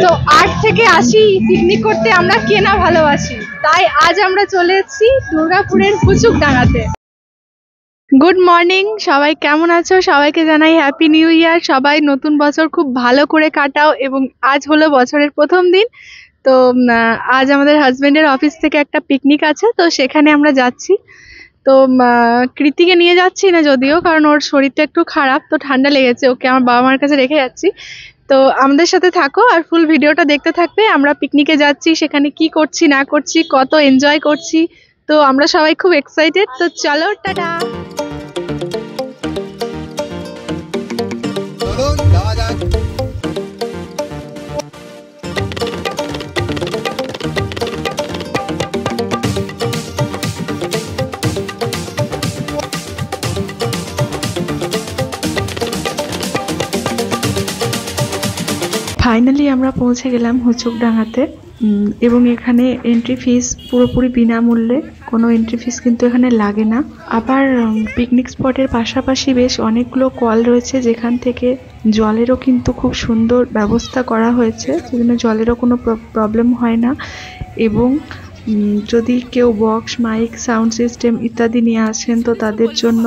তো 8 থেকে 80 পিকনিক করতে আমরা কে না ভালোবাসি, তাই আজ আমরা চলে এসেছি দুর্গাপুরের হুচুকডাঙ্গাতে। গুড মর্নিং, সবাই কেমন আছো? সবাইকে জানাই হ্যাপি নিউ ইয়ার। সবাই নতুন বছর খুব ভালো করে কাটাও। এবং আজ হলো বছরের প্রথম দিন। তো আজ আমাদের হাজবেন্ডের অফিস থেকে একটা পিকনিক আছে, তো সেখানে আমরা যাচ্ছি। তো কৃতিকে নিয়ে যাচ্ছি না যদিও, কারণ ওর শরীরটা একটু খারাপ, তো ঠান্ডা লেগেছে, ওকে আমার বাবা মার কাছে রেখে যাচ্ছি। তো আমাদের সাথে থাকো আর ফুল ভিডিওটা দেখতে থাকবে। আমরা পিকনিকে যাচ্ছি, সেখানে কি করছি না করছি, কত এনজয় করছি, তো আমরা সবাই খুব এক্সাইটেড। তো চলো, টাটা। ফাইনালি আমরা পৌঁছে গেলাম হুচুকডাঙ্গাতে, এবং এখানে এন্ট্রি ফিস পুরোপুরি বিনামূল্যে, কোনো এন্ট্রি ফিস কিন্তু এখানে লাগে না। আবার পিকনিক স্পটের পাশাপাশি বেশ অনেকগুলো কল রয়েছে, যেখান থেকে জলেরও কিন্তু খুব সুন্দর ব্যবস্থা করা হয়েছে, সেজন্য জলেরও কোনো প্রবলেম হয় না। এবং যদি কেউ বক্স, মাইক, সাউন্ড সিস্টেম ইত্যাদি নিয়ে আসেন, তো তাদের জন্য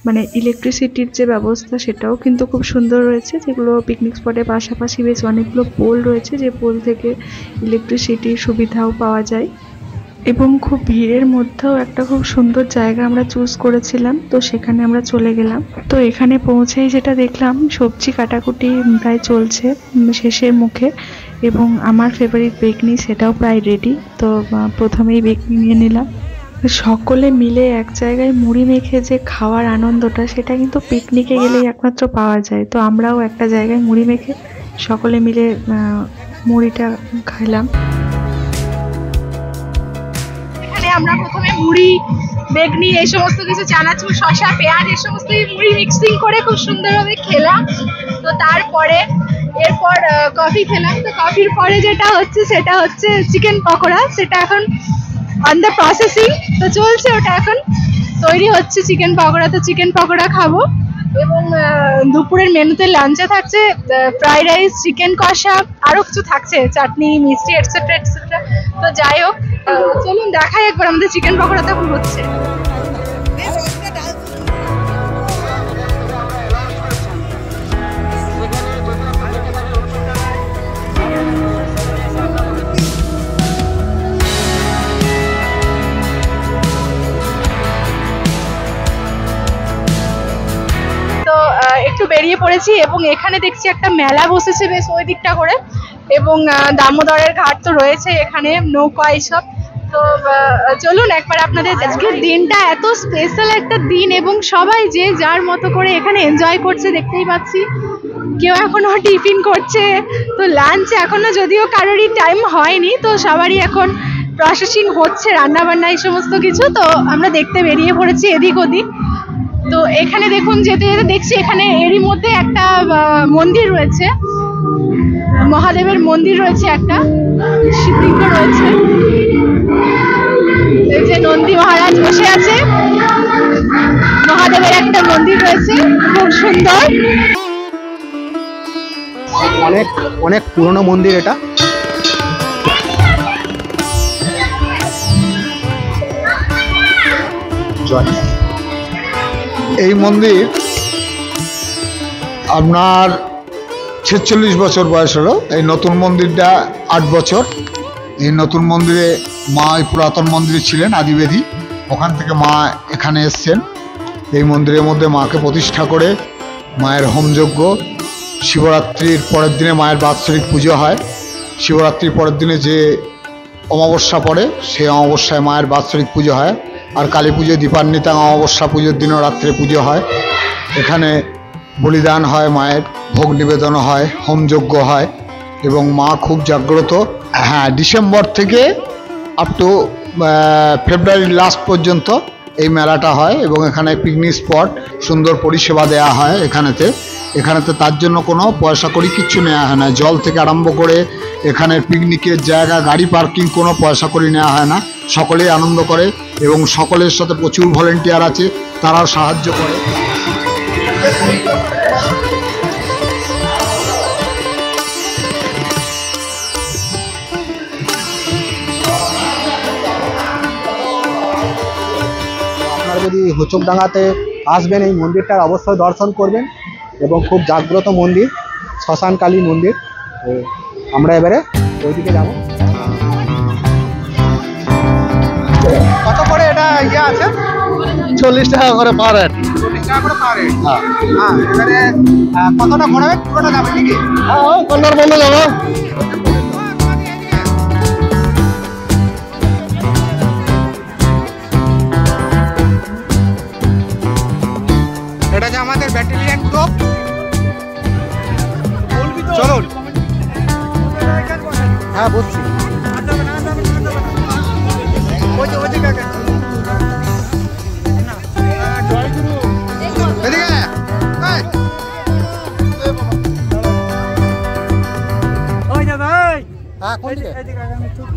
মানে ইলেকট্রিসিটির যে ব্যবস্থা সেটাও কিন্তু খুব সুন্দর রয়েছে, যেগুলো পিকনিক স্পটের পাশাপাশি বেশ অনেকগুলো পোল রয়েছে, যে পোল থেকে ইলেকট্রিসিটির সুবিধাও পাওয়া যায়। এবং খুব ভিড়ের মধ্যেও একটা খুব সুন্দর জায়গা আমরা চুজ করেছিলাম, তো সেখানে আমরা চলে গেলাম। তো এখানে পৌঁছেই যেটা দেখলাম, সবজি কাটাকুটি প্রায় চলছে শেষের মুখে, এবং আমার ফেভারিট বেকনি সেটাও প্রায় রেডি। তো প্রথমেই বেকনি নিয়ে নিলাম। সকলে মিলে এক জায়গায় মুড়ি মেখে যে খাওয়ার আনন্দটা, সেটা কিন্তু পিকনিকে গেলেই একমাত্র পাওয়া যায়। তো আমরাও একটা জায়গায় মুড়ি মেখে সকলে মিলে মুড়িটা খাইলাম। এখানে আমরা প্রথমে মুড়ি, বেগনি, এই সমস্ত কিছু, চানাচুর, শসা, পেঁয়াজ, এই সমস্ত মুড়ি মিক্সিং করে খুব সুন্দরভাবে খেলাম। তো তারপরে এরপর কফি খেলাম। তো কফির পরে যেটা হচ্ছে সেটা হচ্ছে চিকেন পকোড়া, সেটা এখন অন দ্য প্রসেসিং, তো চলছে, ওটা এখন তৈরি হচ্ছে চিকেন পকোড়া। তো চিকেন পকোড়া খাবো। এবং দুপুরের মেনুতে লাঞ্চে থাকছে ফ্রাইড রাইস, চিকেন কষা, আরও কিছু থাকছে, চাটনি, মিষ্টি, এটসেট্রা এটসেট্রা। তো যাই হোক, চলুন দেখাই একবার আমাদের চিকেন পকোড়া তখন হচ্ছে। একটু বেরিয়ে পড়েছি, এবং এখানে দেখছি একটা মেলা বসেছে বেশ ওই দিকটা করে, এবং দামোদরের ঘাট তো রয়েছে এখানে, নৌকা এইসব। তো চলুন একবার আপনাদের, আজকের দিনটা এত স্পেশাল একটা দিন, এবং সবাই যে যার মতো করে এখানে এনজয় করছে, দেখতেই পাচ্ছি। কেউ এখনো টিফিন করছে, তো লাঞ্চ এখনো যদিও কারোরই টাইম হয়নি, তো সবারই এখন প্রসেসিং হচ্ছে, রান্না বান্না এই সমস্ত কিছু। তো আমরা দেখতে বেরিয়ে পড়েছি এদিক ওদিক। তো এখানে দেখুন, যেতে যেতে দেখছি এখানে এরই মধ্যে একটা মন্দির রয়েছে, মহাদেবের মন্দির রয়েছে, একটা শিবলিঙ্গ রয়েছে, এই যে নন্দী মহারাজ বসে আছে, মহাদেবের একটা মন্দির রয়েছে, খুব সুন্দর। অনেক অনেক পুরনো মন্দির এটা। এই মন্দির আপনার 46 বছর বয়স হলো। এই নতুন মন্দিরটা 8 বছর। এই নতুন মন্দিরে মা পুরাতন মন্দিরে ছিলেন আদিবেদী, ওখান থেকে মা এখানে এসছেন। এই মন্দিরের মধ্যে মাকে প্রতিষ্ঠা করে মায়ের হোমযজ্ঞ, শিবরাত্রির পরের দিনে মায়ের বাৎসরিক পুজো হয়। শিবরাত্রির পরের দিনে যে অমাবস্যা পড়ে, সেই অমাবস্যায় মায়ের বাৎসরিক পুজো হয়। আর কালী পুজো, দীপান্বিতা অমাবস্যা পুজোর দিনও রাত্রে পুজো হয়। এখানে বলিদান হয়, মায়ের ভোগ নিবেদন হয়, হোমযজ্ঞ হয়, এবং মা খুব জাগ্রত। হ্যাঁ, ডিসেম্বর থেকে আপ টু ফেব্রুয়ারির লাস্ট পর্যন্ত এই মেলাটা হয়, এবং এখানে পিকনিক স্পট, সুন্দর পরিষেবা দেওয়া হয় এখানেতে তার জন্য কোনো পয়সা করি কিচ্ছু নেওয়া হয় না। জল থেকে আরম্ভ করে এখানের পিকনিকের জায়গা, গাড়ি পার্কিং, কোনো পয়সা করি নেওয়া হয় না। সকলেই আনন্দ করে, এবং সকলের সাথে প্রচুর ভলেন্টিয়ার আছে, তারাও সাহায্য করে। যদি হুচুকডাঙ্গাতে আসবেন এই মন্দিরটা অবশ্যই দর্শন করবেন এবং খুব জাগ্রত মন্দির, শ্মশানকালী মন্দির। তো আমরা এবারে ওইদিকে যাব। কত করে এটা ইয়ে আছে? 40 টাকা করে পার হেড। 40 টাকা করে পার হেড। হ্যাঁ, এবারে কতটা ঘোরাবে? পুরোটা যাবে নাকি? হ্যাঁ, কন্যার বন্ধ যাবো। এটা যে আমাদের ব্যাটালিয়ন গ্রুপ। চলুন। হ্যাঁ, বসছি।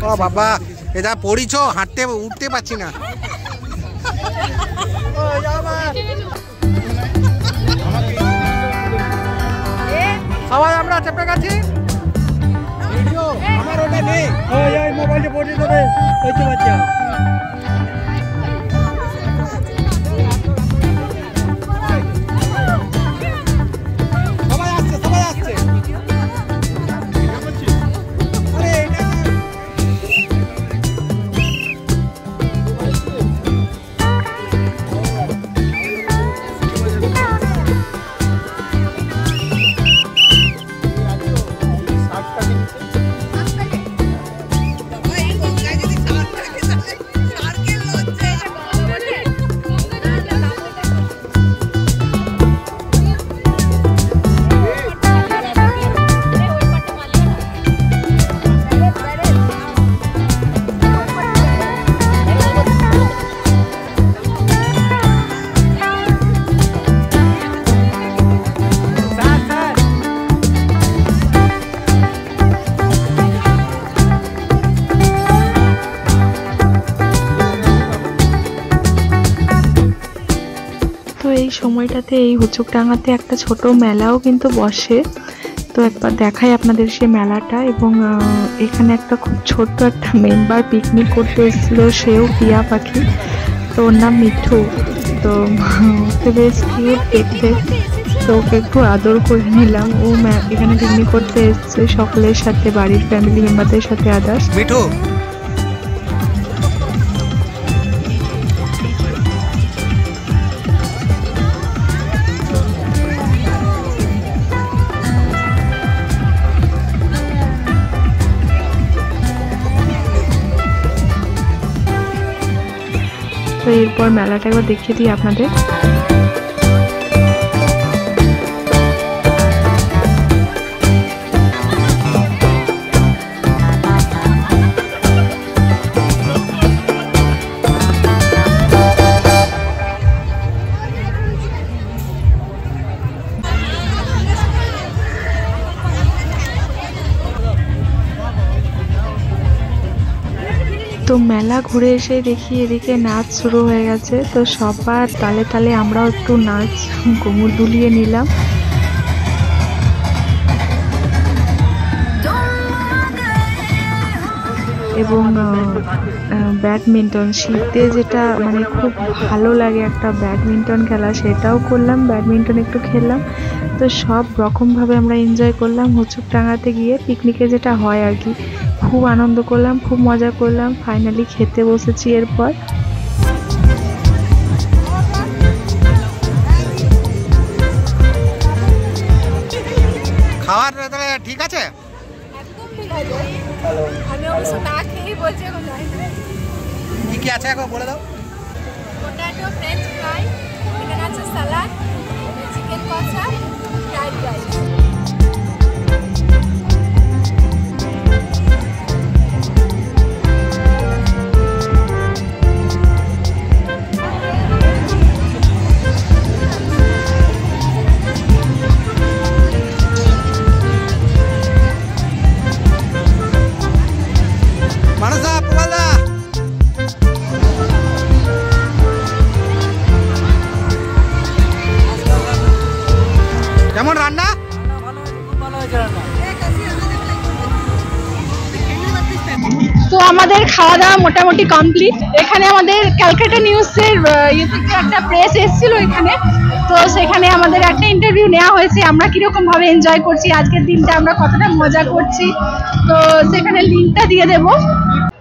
ও বাবা, এটা পড়িছ, হাঁটতে উঠতে পারছি না। সবাই আমরা চেপে গেছি। ভিডিও আমার ওটা নেই। ওই মোবাইলে পড়ে দেবে, ওই তো বাচ্চা। সবাই আসছে, সবাই আসছে। আরে এটা এই সময়টাতে এই হুচুকডাঙ্গাতে একটা ছোট মেলাও কিন্তু বসে। তো একবার দেখাই আপনাদের সেই মেলাটা। এবং এখানে একটা খুব ছোট্ট একটা মেম্বার পিকনিক করতে এসেছিল, সেও টিয়া পাখি। তো ওর নাম মিঠু। তো ওকে বেশ কিউট দেখতে, তো ওকে একটু আদর করে নিলাম। ও এখানে পিকনিক করতে এসছে সকলের সাথে, বাড়ির ফ্যামিলি মেম্বারদের সাথে আদার্স। মিঠু তো এরপর মেলাটা একবার দেখিয়ে দিই আপনাদের। তো মেলা ঘুরে এসে দেখি এদিকে নাচ শুরু হয়ে গেছে। তো সবার তালে তালে আমরাও একটু নাচ কোমর দুলিয়ে নিলাম। এবং ব্যাডমিন্টন, শীতে যেটা মানে খুব ভালো লাগে একটা ব্যাডমিন্টন খেলা, সেটাও করলাম। ব্যাডমিন্টন একটু খেললাম। তো সব রকমভাবে আমরা এনজয় করলাম হুচুকডাঙ্গাতে গিয়ে, পিকনিকে যেটা হয় আর কি। খুব আনন্দ করলাম, খুব মজা করলাম। ফাইনালি খেতে বসেছি এরপর। খাওয়ার ঠিক আছে? আমি অবশ্য না খেয়েই বলছি এখন কি কি আছে এখন বলে দাও। পোটাটো, ফ্রেঞ্চ ফ্রাই, এখানে আছে সালাদ, চিকেন কষা, ফ্রাইড রাইস। কেমন রান্না? আমাদের খাওয়া দাওয়া মোটামুটি কমপ্লিট। এখানে আমাদের ক্যালকাটা নিউজের ইয়ে থেকে একটা প্রেস এসেছিল এখানে, তো সেখানে আমাদের একটা ইন্টারভিউ নেওয়া হয়েছে আমরা কিরকম ভাবে এনজয় করছি, আজকের দিনটা আমরা কতটা মজা করছি। তো সেখানে লিঙ্কটা দিয়ে দেবো।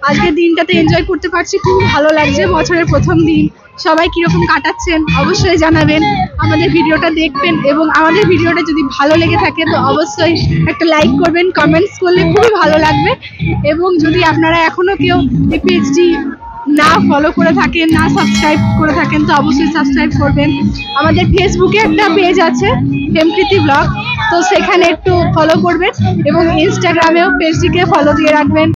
আজকের দিনটাতে এনজয় করতে পারছি, খুব ভালো লাগছে। বছরের প্রথম দিন, সবাই কিরকম কাটাচ্ছেন অবশ্যই জানাবেন, আমাদের ভিডিওটা দেখবেন এবং আমাদের ভিডিওটা যদি ভালো লেগে থাকে তো অবশ্যই একটা লাইক করবেন, কমেন্টস করলে খুবই ভালো লাগবে। এবং যদি আপনারা এখনো কেউ এই পেজটি না ফলো করে থাকেন, না সাবস্ক্রাইব করে থাকেন তো অবশ্যই সাবস্ক্রাইব করবেন। আমাদের ফেসবুকে একটা পেজ আছে হেমকৃতি ব্লগ, তো সেখানে একটু ফলো করবেন এবং ইনস্টাগ্রামেও পেজটিকে ফলো দিয়ে রাখবেন।